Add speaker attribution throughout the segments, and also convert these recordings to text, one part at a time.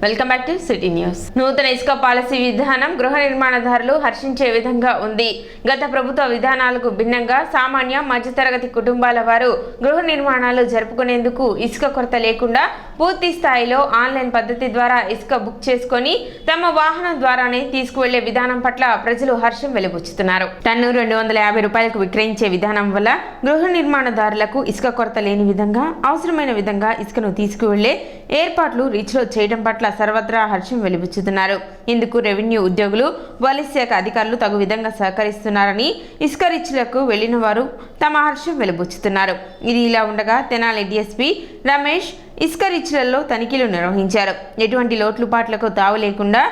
Speaker 1: Welcome back to city news. నూతన ఇసుక policy విధానం గృహ నిర్మాణదారులు హర్షించే విధంగా ఉంది. గత ప్రభుత్వ విధానాలకు భిన్నంగా సామాన్య మధ్యతరగతి కుటుంబాల వారు గృహ నిర్మాణాలు జరుపుకునేందుకు ఇసుక కొరత లేకుండా పూర్తి స్థాయిలో ఆన్లైన్ పద్ధతి ద్వారా ఇసుక బుక్ చేసుకొని తమ వాహనం ద్వారానే తీసుకువెళ్లే విధానం పట్ల ప్రజలు హర్షం వెలిబుచ్చుతున్నారు. టన్ను 250 రూపాయలకు విక్రయించే విధానం వల్ల గృహ నిర్మాణదారులకు ఇసుక కొరత లేని విధంగా అవసరమైన విధంగా ఇసుకను తీసుకువెళ్లే ఏర్పాట్లు రీచ్లో చేయడం పట్ల సర్వత్రా హర్షం వెలిబుచ్చుతున్నారు. ఇందుకు రెవెన్యూ ఉద్యోగులు, పోలీస్ శాఖ అధికారులు తగు విధంగా సహకరిస్తున్నారని ఇసుక రీచ్లకు వెళ్లిన వారు తమ హర్షం వెలిబుచ్చుతున్నారు. ఇది ఇలా ఉండగా తెనాలి డిఎస్పీ రమేష్ ఇసుక రీచ్లలో తనిఖీలు నిర్వహించారు. ఎటువంటి లోట్లుపాట్లకు తావు లేకుండా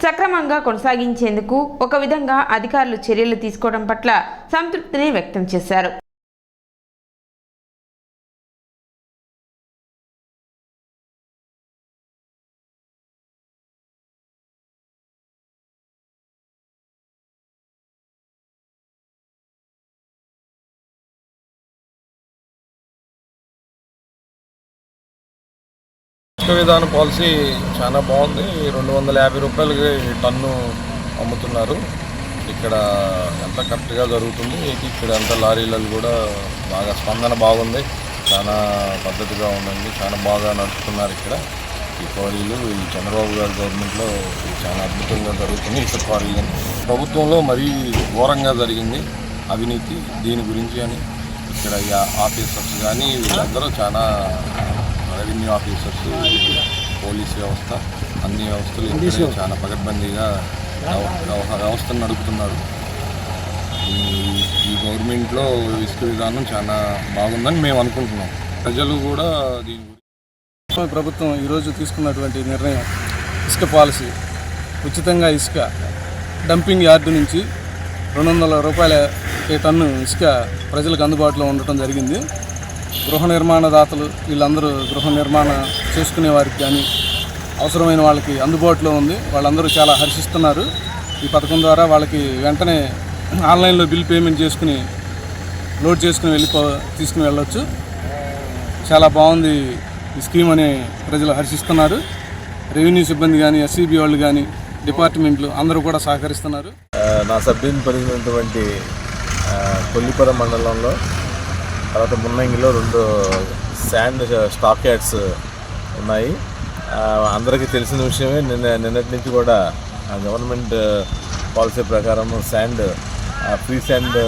Speaker 1: సక్రమంగా కొనసాగించేందుకు ఒక విధంగా అధికారులు చర్యలు తీసుకోవడం పట్ల సంతృప్తిని వ్యక్తం చేశారు.
Speaker 2: ఇసుక విధాన పాలసీ చాలా బాగుంది. 250 రూపాయలకి టన్ను అమ్ముతున్నారు. ఇక్కడ ఎంత కరెక్ట్గా జరుగుతుంది. ఇక్కడ అంత లారీలలో కూడా బాగా స్పందన బాగుంది. చాలా పద్ధతిగా ఉందండి. చాలా బాగా నడుపుతున్నారు. ఇక్కడ ఈ క్వారీలు ఈ చంద్రబాబు గారి గవర్నమెంట్లో చాలా అద్భుతంగా జరుగుతుంది. ఇసుక క్వారీలు ప్రభుత్వంలో మరీ ఘోరంగా జరిగింది అవినీతి. దీని గురించి అని ఇక్కడ ఆఫీసర్స్ కానీ వీళ్ళందరూ చాలా రెవెన్యూ ఆఫీసర్స్, పోలీస్ వ్యవస్థ, అన్ని వ్యవస్థలు చాలా పకడ్బందీగా వ్యవస్థను నడుపుతున్నారు. ఈ గవర్నమెంట్లో ఇసుక విధానం చాలా బాగుందని మేము అనుకుంటున్నాం. ప్రజలు కూడా దీని గురించి
Speaker 3: ప్రభుత్వం ఈరోజు తీసుకున్నటువంటి నిర్ణయం ఇసుక పాలసీ, ఉచితంగా ఇసుక డంపింగ్ యార్డు నుంచి 200 రూపాయల టన్ను ఇసుక ప్రజలకు అందుబాటులో ఉండటం జరిగింది. గృహ నిర్మాణదాతలు వీళ్ళందరూ గృహ నిర్మాణం చేసుకునే వారికి కానీ అవసరమైన వాళ్ళకి అందుబాటులో ఉంది. వాళ్ళందరూ చాలా హర్షిస్తున్నారు. ఈ పథకం ద్వారా వాళ్ళకి వెంటనే ఆన్లైన్లో బిల్ పేమెంట్ చేసుకుని లోడ్ చేసుకుని తీసుకుని వెళ్ళొచ్చు. చాలా బాగుంది ఈ స్కీమ్ అని ప్రజలు హర్షిస్తున్నారు. రెవెన్యూ సిబ్బంది కానీ, ఎస్సీబీ వాళ్ళు కానీ, డిపార్ట్మెంట్లు అందరూ కూడా సహకరిస్తున్నారు.
Speaker 2: నా సబ్డివిజన్ పరిధినటువంటి కొల్లిపురం మండలంలో, తర్వాత మున్నంగిలో 2 శాండ్ స్టాక్ యార్డ్స్ ఉన్నాయి. అందరికీ తెలిసిన విషయమే. నిన్నటి నుంచి కూడా గవర్నమెంట్ పాలసీ ప్రకారం ఫ్రీ శాండ్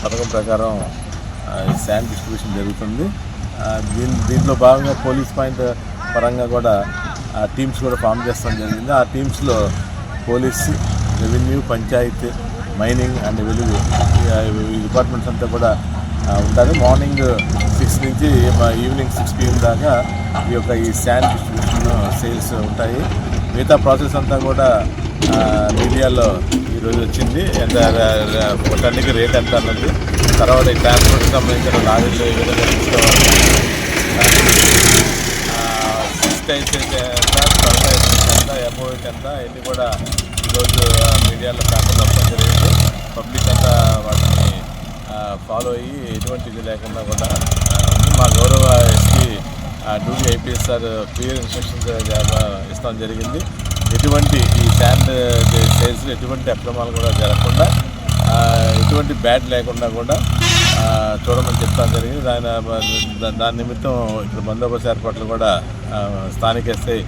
Speaker 2: పథకం ప్రకారం శాండ్ డిస్ట్రిబ్యూషన్ జరుగుతుంది. దీంట్లో భాగంగా పోలీస్ పాయింట్ పరంగా కూడా టీమ్స్ కూడా ఫామ్ చేస్తాం జరిగింది. ఆ టీమ్స్లో police, revenue, panchayat, mining and వెలుగు ఈ డిపార్ట్మెంట్స్ అంతా కూడా ఉంటారు. మార్నింగ్ 6 నుంచి ఈవినింగ్ 6 PM దాకా ఈ శాండ్ డిస్ట్రిబ్యూషన్ సేల్స్ ఉంటాయి. మిగతా ప్రాసెస్ అంతా కూడా మీడియాలో ఈరోజు వచ్చింది. ఎంత టన్నుకి రేట్ ఎంత అన్నది, తర్వాత ఈ ట్రాన్స్పోర్ట్కి సంబంధించిన లారీలు ఏ విధంగా తీసుకోవాలి, ఎంత, అమౌంట్ ఎంత, ఇవన్నీ కూడా ఈరోజు మీడియాలో పేపర్లో వస్తాం జరిగింది. పబ్లిక్ అంతా వాటిని ఫాలో అయ్యి ఎటువంటి ఇది లేకుండా కూడా మా గౌరవ SP duty IPS sir clear instructions ఇస్తాం జరిగింది. ఎటువంటి ఈ శాండ్ సేల్స్లో ఎటువంటి అక్రమాలు కూడా జరగకుండా, ఎటువంటి బ్యాడ్ లేకుండా కూడా చూడమని చెప్తాం జరిగింది. దాని నిమిత్తం ఇక్కడ బందోబస్తు ఏర్పాట్లు కూడా స్థానిక ఎస్ఐ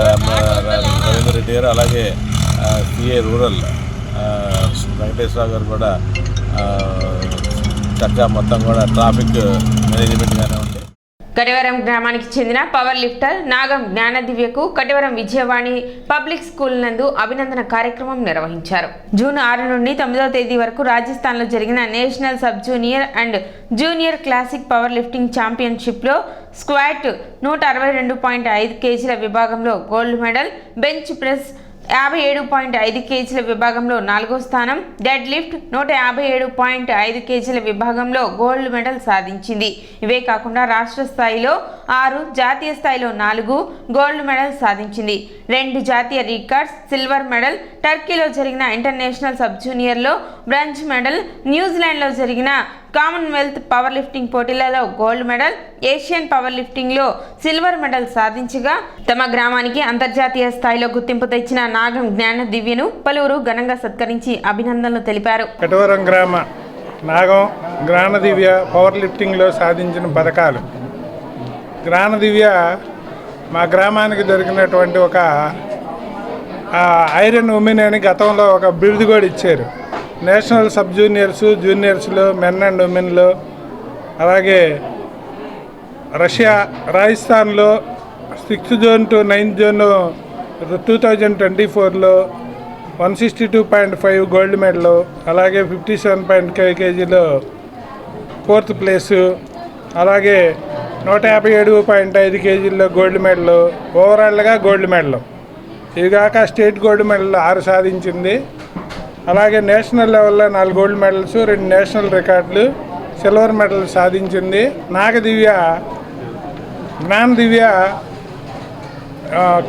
Speaker 2: రవీంద్ర రెడ్డి గారు, అలాగే సిఏ రూరల్ వెంకటేశ్వరరావు గారు కూడా చక్కగా మొత్తం కూడా ట్రాఫిక్ మేనేజ్మెంట్గానే ఉంది.
Speaker 1: కటివరం గ్రామానికి చెందిన పవర్ లిఫ్టర్ నాగం జ్ఞానదివ్యకు కటివరం విజయవాణి పబ్లిక్ స్కూల్ నందు అభినందన కార్యక్రమం నిర్వహించారు. జూన్ 6 నుండి 9వ తేదీ వరకు రాజస్థాన్లో జరిగిన national sub junior and junior classic power lifting ఛాంపియన్షిప్లో స్క్వాట్ 162.5 కేజీల విభాగంలో గోల్డ్ మెడల్, బెంచ్ ప్రెస్ 57.5 కేజీల విభాగంలో 4వ స్థానం, డెడ్ లిఫ్ట్ 157.5 కేజీల విభాగంలో గోల్డ్ మెడల్ సాధించింది. ఇవే కాకుండా రాష్ట్ర స్థాయిలో 6, జాతీయ స్థాయిలో 4 గోల్డ్ మెడల్ సాధించింది. 2 జాతీయ రికార్డ్స్, సిల్వర్ మెడల్, టర్కీలో జరిగిన ఇంటర్నేషనల్ సబ్ జూనియర్లో బ్రాంజ్ మెడల్, న్యూజిలాండ్లో జరిగిన కామన్వెల్త్ పవర్ లిఫ్టింగ్ పోటీలలో గోల్డ్ మెడల్, ఏషియన్ పవర్ లిఫ్టింగ్లో సిల్వర్ మెడల్ సాధించగా తమ గ్రామానికి అంతర్జాతీయ స్థాయిలో గుర్తింపు తెచ్చిన నాగం జ్ఞాన దివ్యను పలువురు ఘనంగా సత్కరించి అభినందనలు తెలిపారు.
Speaker 4: కటవరం గ్రామ నాగం జ్ఞానదివ్య పవర్ లిఫ్టింగ్లో సాధించిన పథకాలు. జ్ఞానదివ్య మా గ్రామానికి దొరికినటువంటి ఒక ఐరన్ ఉమెన్ అని గతంలో ఒక బిరుదు కూడా ఇచ్చారు. నేషనల్ సబ్ జూనియర్స్, జూనియర్స్లో, మెన్ అండ్ ఉమెన్లో, అలాగే రాజస్థాన్లో 6th zone to 9th zone 2024లో 162.5 గోల్డ్ మెడల్, అలాగే 57.5 kgలో 4th ప్లేసు, అలాగే 157.5 kgలో గోల్డ్ మెడల్, ఓవరాల్గా గోల్డ్ మెడల్. ఇవిగాక స్టేట్ గోల్డ్ మెడల్ 6 సాధించింది. అలాగే నేషనల్ లెవెల్లో 4 గోల్డ్ మెడల్స్, 2 నేషనల్ రికార్డులు, సిల్వర్ మెడల్ సాధించింది. జ్ఞానదివ్య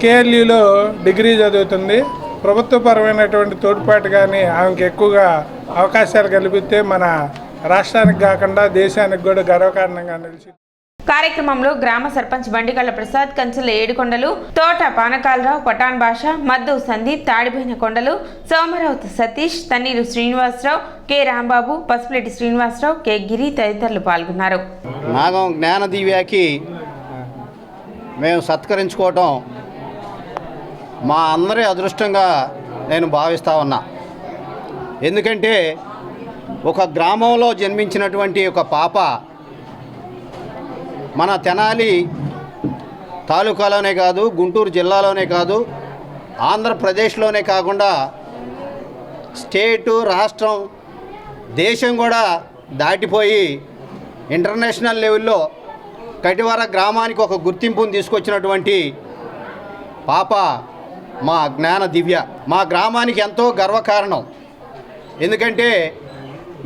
Speaker 4: కేఎల్యూలో డిగ్రీ చదువుతుంది. ప్రభుత్వపరమైనటువంటి తోడ్పాటు కానీ ఆమెకు ఎక్కువగా అవకాశాలు కల్పిస్తే మన రాష్ట్రానికి కాకుండా దేశానికి కూడా గర్వకారణంగా నిలిచింది.
Speaker 1: కార్యక్రమంలో గ్రామ సర్పంచ్ బండికళ్ళ ప్రసాద్, కంచెల ఏడుకొండలు, తోట పానకాలరావు, పఠాన్ భాష, మద్దు సందీప్, తాడిపోయిన కొండలు, సోమరావుత్ సతీష్, తన్నీరు శ్రీనివాసరావు, కె రాంబాబు, పసుపులేటి శ్రీనివాసరావు, కె గిరి తదితరులు పాల్గొన్నారు.
Speaker 5: నాగం జ్ఞానదివ్యకి మేము సత్కరించుకోవటం మా అందరి అదృష్టంగా నేను భావిస్తూ ఉన్నా. ఎందుకంటే ఒక గ్రామంలో జన్మించినటువంటి ఒక పాప మన తెనాలి తాలూకాలోనే కాదు, గుంటూరు జిల్లాలోనే కాదు, ఆంధ్రప్రదేశ్లోనే కాకుండా స్టేటు, రాష్ట్రం, దేశం కూడా దాటిపోయి ఇంటర్నేషనల్ లెవెల్లో కటివర గ్రామానికి ఒక గుర్తింపును తీసుకొచ్చినటువంటి పాప మా జ్ఞాన దివ్య. మా గ్రామానికి ఎంతో గర్వకారణం. ఎందుకంటే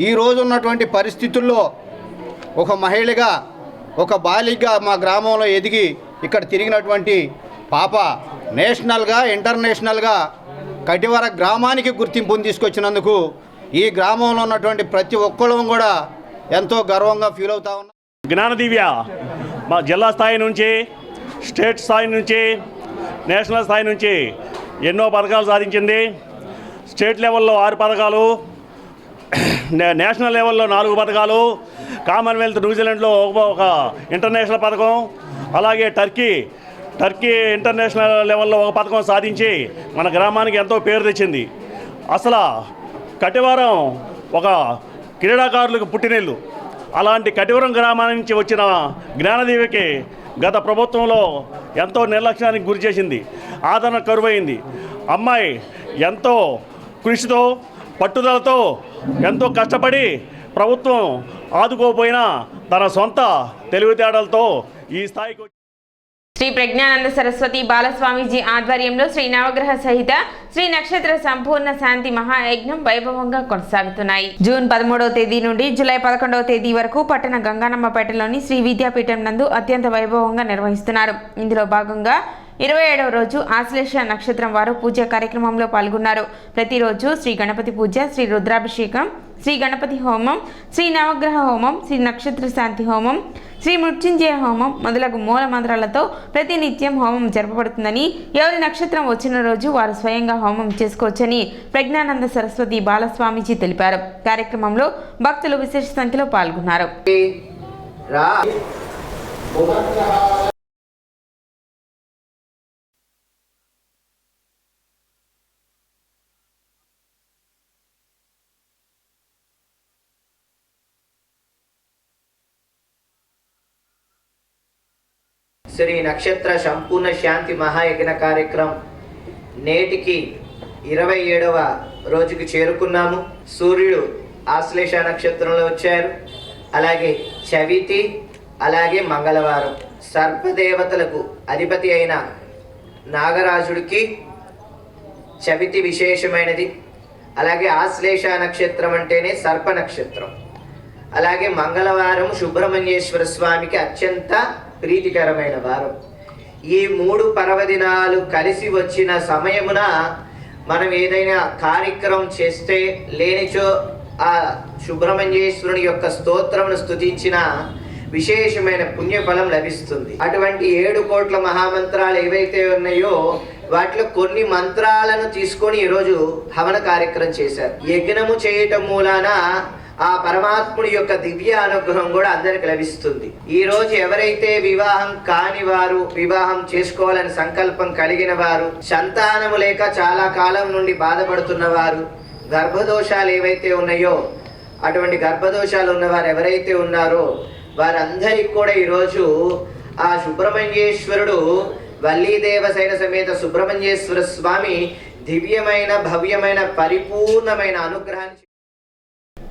Speaker 5: ఈరోజు ఉన్నటువంటి పరిస్థితుల్లో ఒక మహిళగా, ఒక బాలికగా మా గ్రామంలో ఎదిగి ఇక్కడ తిరిగినటువంటి పాప నేషనల్గా, ఇంటర్నేషనల్గా కటివర గ్రామానికి గుర్తింపును తీసుకొచ్చినందుకు ఈ గ్రామంలో ఉన్నటువంటి ప్రతి ఒక్కళ్ళం కూడా ఎంతో గర్వంగా ఫీల్ అవుతా ఉన్నాం.
Speaker 6: జ్ఞానదివ్య మా జిల్లా స్థాయి నుంచి, స్టేట్ స్థాయి నుంచి, నేషనల్ స్థాయి నుంచి ఎన్నో పథకాలు సాధించింది. స్టేట్ లెవెల్లో 6 పథకాలు, నేషనల్ లెవెల్లో 4 పథకాలు, కామన్వెల్త్ న్యూజిలాండ్లో ఒక ఇంటర్నేషనల్ పథకం, అలాగే టర్కీ ఇంటర్నేషనల్ లెవెల్లో ఒక పథకం సాధించి మన గ్రామానికి ఎంతో పేరు తెచ్చింది. అసలు కటివరం ఒక క్రీడాకారులకు పుట్టినిల్లు. అలాంటి కటివరం గ్రామాల నుంచి వచ్చిన జ్ఞానదివ్యకి గత ప్రభుత్వంలో ఎంతో నిర్లక్ష్యానికి గురి చేసింది, ఆదరణ కరువైంది. అమ్మాయి ఎంతో కృషితో, పట్టుదలతో, ఎంతో కష్టపడి ప్రభుత్వం ఆదుకోపోయినా తన సొంత తెలివితేటలతో ఈ స్థాయికి
Speaker 1: శ్రీ ప్రజ్ఞానంద సరస్వతి బాలస్వామీజీ ఆధ్వర్యంలో శ్రీ నవగ్రహ సహిత శ్రీ నక్షత్ర సంపూర్ణ శాంతి మహాయజ్ఞం వైభవంగా కొనసాగుతున్నాయి. జూన్ 13వ తేదీ నుండి జూలై 11వ తేదీ వరకు పట్టణ గంగానమ్మపేటలోని శ్రీ విద్యాపీఠం నందు అత్యంత వైభవంగా నిర్వహిస్తున్నారు. ఇందులో భాగంగా 27వ రోజు ఆశ్లేష నక్షత్రం వారు పూజా కార్యక్రమంలో పాల్గొన్నారు. ప్రతిరోజు శ్రీ గణపతి పూజ, శ్రీ రుద్రాభిషేకం, శ్రీ గణపతి హోమం, శ్రీ నవగ్రహ హోమం, శ్రీ నక్షత్ర శాంతి హోమం, శ్రీ మృత్యుంజయ హోమం మొదలగు మూల మంత్రాలతో ప్రతినిత్యం హోమం జరపబడుతుందని, ఎవరి నక్షత్రం వచ్చిన రోజు వారు స్వయంగా హోమం చేసుకోవచ్చని ప్రజ్ఞానంద సరస్వతి బాలస్వామీజీ తెలిపారు. కార్యక్రమంలో భక్తులు విశేష సంఖ్యలో పాల్గొన్నారు.
Speaker 7: శ్రీ నక్షత్ర సంపూర్ణ శాంతి మహాయజ్ఞ కార్యక్రమం నేటికి 27వ రోజుకి చేరుకున్నాము. సూర్యుడు ఆశ్లేష నక్షత్రంలో వచ్చారు. అలాగే చవితి, అలాగే మంగళవారం. సర్పదేవతలకు అధిపతి అయిన నాగరాజుడికి చవితి విశేషమైనది. అలాగే ఆశ్లేష నక్షత్రం అంటేనే సర్ప నక్షత్రం. అలాగే మంగళవారం సుబ్రహ్మణ్యేశ్వర స్వామికి అత్యంత ప్రీతికరమైన వారం. ఈ 3 పర్వదినాలు కలిసి వచ్చిన సమయమున మనం ఏదైనా కార్యక్రమం చేస్తే లేనిచో ఆ సుబ్రహ్మణ్యేశ్వరుని యొక్క స్తోత్రమును స్తుతించిన విశేషమైన పుణ్యఫలం లభిస్తుంది. అటువంటి 7 కోట్ల మహామంత్రాలు ఏవైతే ఉన్నాయో వాటిలో కొన్ని మంత్రాలను తీసుకొని ఈరోజు హవన కార్యక్రమం చేశారు. యజ్ఞము చేయటం మూలాన ఆ పరమాత్ముడి యొక్క దివ్య అనుగ్రహం కూడా అందరికి లభిస్తుంది. ఈ రోజు ఎవరైతే వివాహం కాని వారు, వివాహం చేసుకోవాలని సంకల్పం కలిగిన వారు, సంతానము లేక చాలా కాలం నుండి బాధపడుతున్న వారు, గర్భదోషాలు ఏవైతే ఉన్నాయో అటువంటి గర్భదోషాలు ఉన్నవారు ఎవరైతే ఉన్నారో వారందరికి కూడా ఈరోజు ఆ సుబ్రహ్మణ్యేశ్వరుడు వల్లీదేవసేన సమేత సుబ్రహ్మణ్యేశ్వర స్వామి దివ్యమైన భవ్యమైన పరిపూర్ణమైన అనుగ్రహాన్ని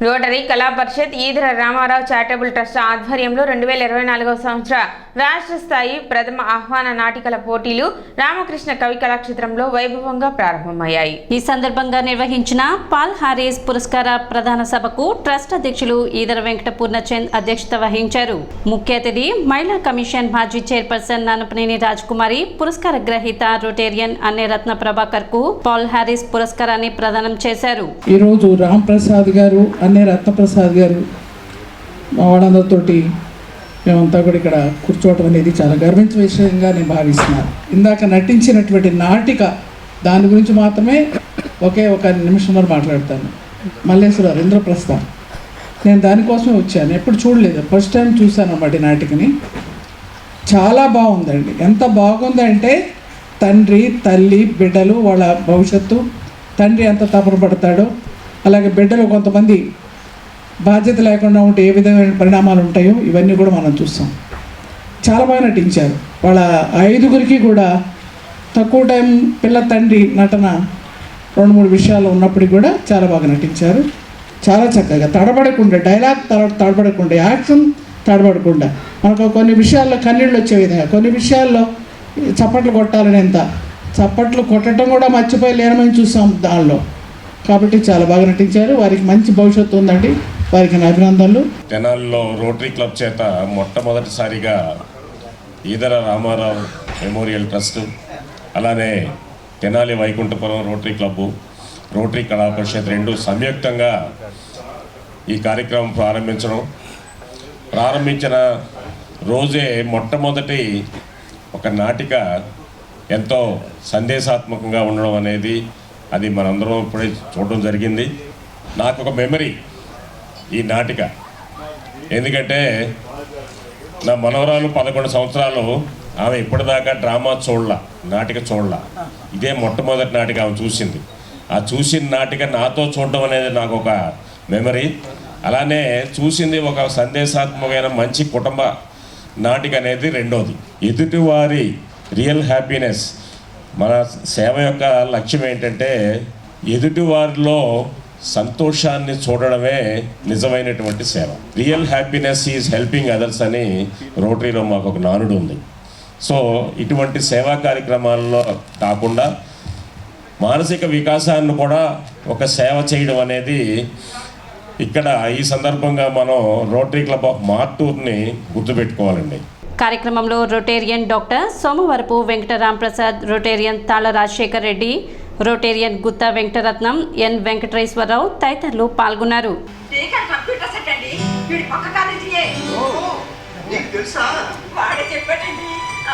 Speaker 1: రోటరీ కళా పరిషత్ ఈదర రామారావు చారిటబుల్ ట్రస్ట్ ఆధ్వర్యంలో 2024వ సంవత్సర రాష్ట్ర స్థాయి ప్రథమ ఆహ్వాన నాటికల పోటీలు రామకృష్ణ కవి కళాక్షేత్రంలో వైభవంగా ప్రారంభమయ్యాయి.
Speaker 8: ఈ సందర్భంగా నిర్వహించిన పాల్ హారిస్ పురస్కార ప్రధాన సభకు ట్రస్ట్ అధ్యక్షులు ఈదర వెంకట పూర్ణచంద్ అధ్యక్షత వహించారు. ముఖ్య అతిథి మహిళా కమిషన్ మాజీ చైర్పర్సన్ నానపనేని రాజ్కుమారి, పురస్కార గ్రహీత రొటేరియన్ అన్నే రత్న ప్రభాకర్ కు పాల్ హారిస్ పురస్కారాన్ని ప్రదానం చేశారు.
Speaker 9: ఈరోజు రామ్ ప్రసాద్ గారు, అన్నే రత్నప్రసాద్ గారు, మా వాళ్ళందరితోటి మేమంతా కూడా ఇక్కడ కూర్చోవటం అనేది చాలా గర్వించే విషయంగా నేను భావిస్తున్నాను. ఇందాక నటించినటువంటి నాటిక దాని గురించి మాత్రమే ఒక నిమిషంలో మాట్లాడతాను. మల్లేశ్వరరావు ఇంద్రప్రస్థం, నేను దానికోసమే వచ్చాను, ఎప్పుడు చూడలేదు, ఫస్ట్ టైం చూశాను అన్నమాట ఈ నాటికని. చాలా బాగుందండి. ఎంత బాగుందంటే తండ్రి, తల్లి, బిడ్డలు, వాళ్ళ భవిష్యత్తు, తండ్రి ఎంత తపన పడతాడో, అలాగే బిడ్డలు కొంతమంది బాధ్యత లేకుండా ఉంటే ఏ విధమైన పరిణామాలు ఉంటాయో ఇవన్నీ కూడా మనం చూస్తాం. చాలా బాగా నటించారు. వాళ్ళ 5గురికి కూడా తక్కువ టైం పిల్ల తండ్రి నటన 2-3 విషయాలు ఉన్నప్పటికీ కూడా చాలా బాగా నటించారు. చాలా చక్కగా తడబడకుండా, డైలాగ్ తడబడకుండా, యాక్షన్ తడబడకుండా, మనకు కొన్ని విషయాల్లో కన్నీళ్ళు వచ్చే విధంగా, కొన్ని విషయాల్లో చప్పట్లు కొట్టాలనేంత చప్పట్లు కొట్టడం కూడా మర్చిపోయి లేనమని చూసాం దానిలో. కాబట్టి చాలా బాగా నటించారు. వారికి మంచి భవిష్యత్తు ఉందండి. వారికి నా అభినందనలు.
Speaker 10: తెనాలిలో రోటరీ క్లబ్ చేత మొట్టమొదటిసారిగా ఈదర రామారావు మెమోరియల్ ట్రస్ట్, అలానే Tenali Vaikunthapuram rotary club, rotary కళా పరిషత్ 2 సంయుక్తంగా ఈ కార్యక్రమం ప్రారంభించిన రోజే మొట్టమొదటి ఒక నాటిక ఎంతో సందేశాత్మకంగా ఉండడం అనేది అది మనందరం ఇప్పుడే చూడడం జరిగింది. నాకు ఒక మెమరీ ఈ నాటిక, ఎందుకంటే నా మనవరాలు 11 సంవత్సరాలు, ఆమె ఇప్పటిదాకా డ్రామా నాటిక చూడలా. ఇదే మొట్టమొదటి నాటిక ఆమె చూసింది. ఆ చూసిన నాటిక నాతో చూడడం అనేది నాకు ఒక మెమరీ. అలానే చూసింది ఒక సందేశాత్మకమైన మంచి కుటుంబ నాటిక అనేది రెండోది. ఎదుటివారి రియల్ హ్యాపీనెస్, మన సేవ యొక్క లక్ష్యం ఏంటంటే ఎదుటివారిలో సంతోషాన్ని చూడడమే నిజమైనటువంటి సేవ. Real happiness is helping others అని రోటరీలో మాకు ఒక నానుడు ఉంది. సో ఇటువంటి సేవా కార్యక్రమాల్లో కాకుండా మానసిక వికాసాన్ని కూడా ఒక సేవ చేయడం అనేది ఇక్కడ ఈ సందర్భంగా మనం రోటరీ క్లబ్ ఆఫ్ మార్టూర్ని గుర్తుపెట్టుకోవాలండి.
Speaker 8: కార్యక్రమంలో Rotarian doctor Somavarapu Venkata Ramprasad, Rotarian తాళ రాజశేఖర్ రెడ్డి, రొటేరియన్ గుత్తా వెంకటరత్నం, ఎన్ వెంకటేశ్వరరావు తదితరులు పాల్గొన్నారు.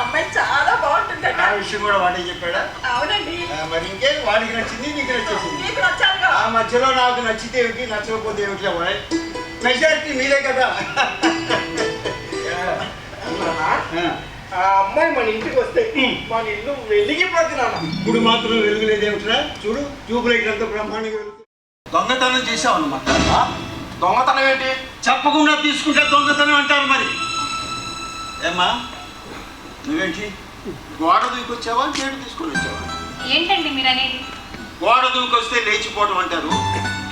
Speaker 11: అమ్మాయి చాలా బాగుంటుంది. ఆ విషయం కూడా వాడే చెప్పాడా? అవునండి. మరి ఇంకేం, వాడికి నచ్చింది, నీకు నచ్చేసింది. నీకు నచ్చాలి. ఆ మధ్యలో నాకు నచ్చితే ఏమిటి, నచ్చకపోతే ఏమిటి? మెజారిటీ మీరే కదా. ఆ అమ్మాయి మన ఇంటికి వస్తే మన ఇల్లు వెలిగిపోతున్నాను. ఇప్పుడు మాత్రం వెలుగులేదేమిట్రా? చూడు, ట్యూబ్ లైట్ అంతా బ్రహ్మాండంగా వెలుగు. దొంగతనం చేసావు అన్నమాట. దొంగతనం ఏంటి? చెప్పకుండా తీసుకుంటే దొంగతనం అంటారు. మరి ఏమ్మా, నువ్వేంటి గోడ దూకొచ్చావా, గేటు తీసుకొని వచ్చావా?
Speaker 12: ఏంటండి మీరు అనేది?
Speaker 11: గోడ దూకొస్తే లేచిపోవటం అంటారు,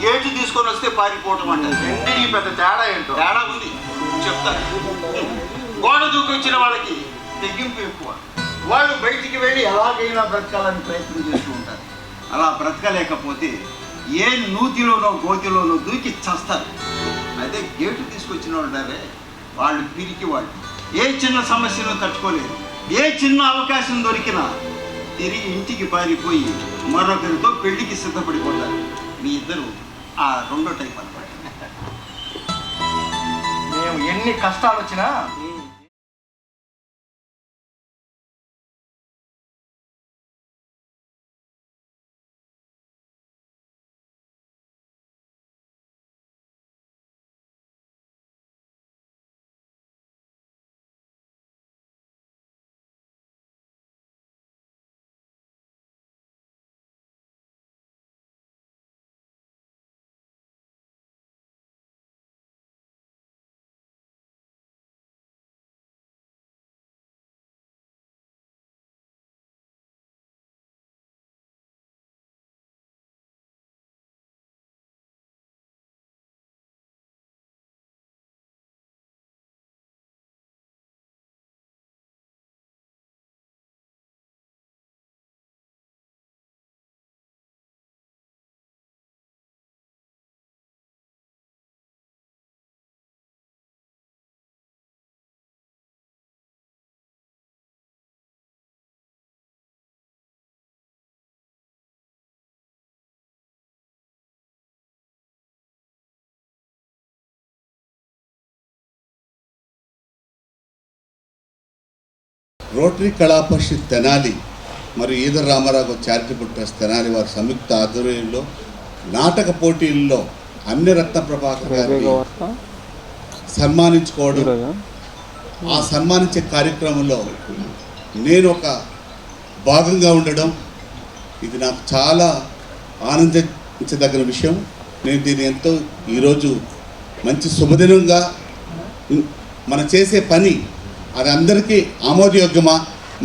Speaker 11: గేటు తీసుకొని వస్తే పారిపోవటం అంటారు. రెండింటికి పెద్ద తేడా ఏంటో? తేడా ఉంది, చెప్తాను. గోడ దూకొచ్చిన వాళ్ళకి తెగింపు ఎక్కువ. వాళ్ళు బయటికి వెళ్ళి ఎలాగైనా బ్రతకాలని ప్రయత్నం చేస్తూ ఉంటారు. అలా బ్రతకలేకపోతే ఏ నూతిలోనో గోతిలోనో దూకి చస్తారు. అయితే గేటు తీసుకొచ్చిన వాళ్ళే వాళ్ళు పిరికి వాళ్ళు. ఏ చిన్న సమస్యను తట్టుకోలేరు. ఏ చిన్న అవకాశం దొరికినా తిరిగి ఇంటికి పారిపోయి మరొకరితో పెళ్లికి సిద్ధపడిపోతారు. మీ ఇద్దరు ఆ రెండో టైప్ అన్నమాట. మేము ఎన్ని కష్టాలు వచ్చినా
Speaker 12: రోటరీ కళా పరిషత్ తెనాలి మరియు ఈదర రామారావు చారిటబుల్ ట్రస్ట్ తెనాలి వారి సంయుక్త ఆధ్వర్యంలో నాటక పోటీల్లో అన్ని రత్న ప్రభాకర్ గారిని సన్మానించుకోవడం, ఆ సన్మానించే కార్యక్రమంలో నేను ఒక భాగంగా ఉండడం ఇది నాకు చాలా ఆనందించదగిన విషయం. నేను దీన్ని ఎంతో ఈరోజు మంచి శుభదినంగా మనం చేసే పని అది అందరికీ ఆమోదయోగ్యమా,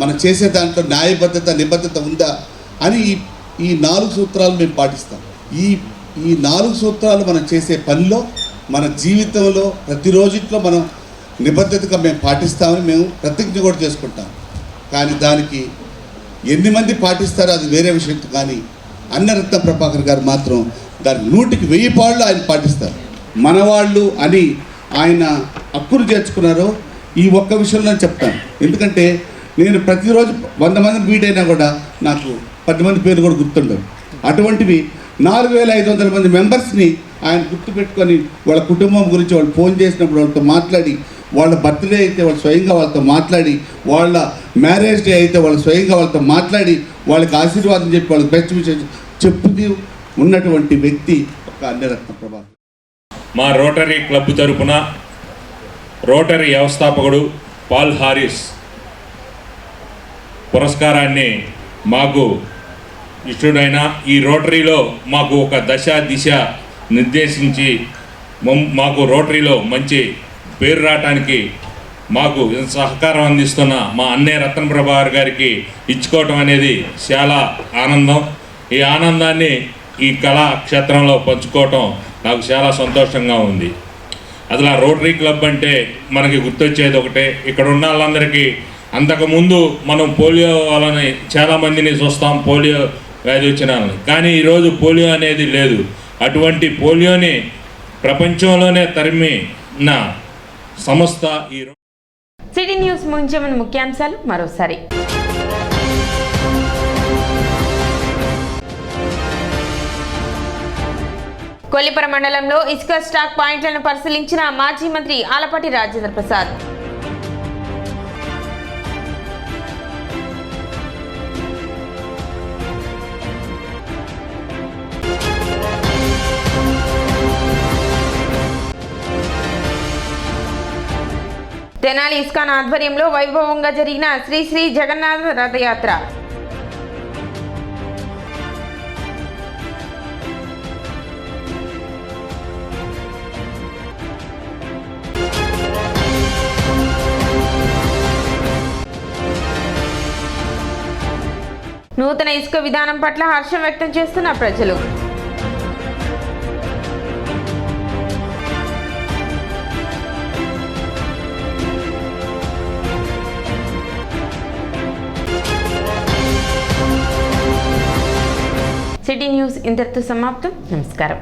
Speaker 12: మనం చేసే దాంట్లో న్యాయబద్ధత నిబద్ధత ఉందా అని ఈ 4 సూత్రాలు మేము పాటిస్తాం. ఈ 4 సూత్రాలు మనం చేసే పనిలో మన జీవితంలో ప్రతిరోజుట్లో మనం నిబద్ధతగా మేము పాటిస్తామని మేము ప్రతిజ్ఞ కూడా చేసుకుంటాం. కానీ దానికి ఎన్ని మంది పాటిస్తారో అది వేరే విషయం. కానీ అన్నరత్న ప్రభాకర్ గారు మాత్రం దాని 100కి 1000 పాళ్ళు ఆయన పాటిస్తారు. మనవాళ్ళు అని ఆయన హక్కును చేర్చుకున్నారో ఈ ఒక్క విషయంలో చెప్తాను. ఎందుకంటే నేను ప్రతిరోజు 100 మంది మీట్ అయినా కూడా నాకు 10 మంది పేరు కూడా గుర్తుండవు. అటువంటివి 4500 మంది మెంబర్స్ని ఆయన గుర్తుపెట్టుకొని వాళ్ళ కుటుంబం గురించి వాళ్ళు ఫోన్ చేసినప్పుడు వాళ్ళతో మాట్లాడి, వాళ్ళ బర్త్డే అయితే వాళ్ళు స్వయంగా వాళ్ళతో మాట్లాడి, వాళ్ళ మ్యారేజ్ డే అయితే వాళ్ళు స్వయంగా వాళ్ళతో మాట్లాడి వాళ్ళకి ఆశీర్వాదం చెప్పి వాళ్ళకి బెస్ట్ విషయం చెప్పుది ఉన్నటువంటి వ్యక్తి ఒక అన్నరత్న ప్రభాకర్.
Speaker 10: మా రోటరీ క్లబ్ తరపున రోటరీ వ్యవస్థాపకుడు పాల్ హారిస్ పురస్కారాన్ని మాకు ఇష్టడైన ఈ రోటరీలో మాకు ఒక దిశ నిర్దేశించి మాకు రోటరీలో మంచి పేరు రావటానికి మాకు సహకారం అందిస్తున్న మా అన్నయ్య రత్న ప్రభాకర్ గారికి ఇచ్చుకోవటం అనేది చాలా ఆనందం. ఈ ఆనందాన్ని ఈ కళాక్షేత్రంలో పంచుకోవటం నాకు చాలా సంతోషంగా ఉంది. అసలు ఆ రోటరీ క్లబ్ అంటే మనకి గుర్తొచ్చేది ఒకటే, ఇక్కడ ఉన్న వాళ్ళందరికీ అంతకుముందు మనం పోలియో వాళ్ళని చాలామందిని చూస్తాం, పోలియో వ్యాధి వచ్చిన వాళ్ళని. కానీ ఈరోజు పోలియో అనేది లేదు. అటువంటి పోలియోని ప్రపంచంలోనే తరిమిన సంస్థ ఈ
Speaker 1: సిటీ న్యూస్ ముగించే ముందు ముఖ్యాంశాలు మరోసారి. కొల్లిపర మండలంలో ఇసుక స్టాక్ పాయింట్లను పరిశీలించిన మాజీ మంత్రి ఆలపాటి రాజేంద్ర ప్రసాద్. తెనాలి ఇస్కాన్ ఆధ్వర్యంలో వైభవంగా జరిగిన శ్రీ శ్రీ జగన్నాథ రథయాత్ర. నూతన ఇసుక విధానం పట్ల హర్షం వ్యక్తం చేస్తున్న ప్రజలు. సిటీ న్యూస్ ఇంతటితో సమాప్తం. నమస్కారం.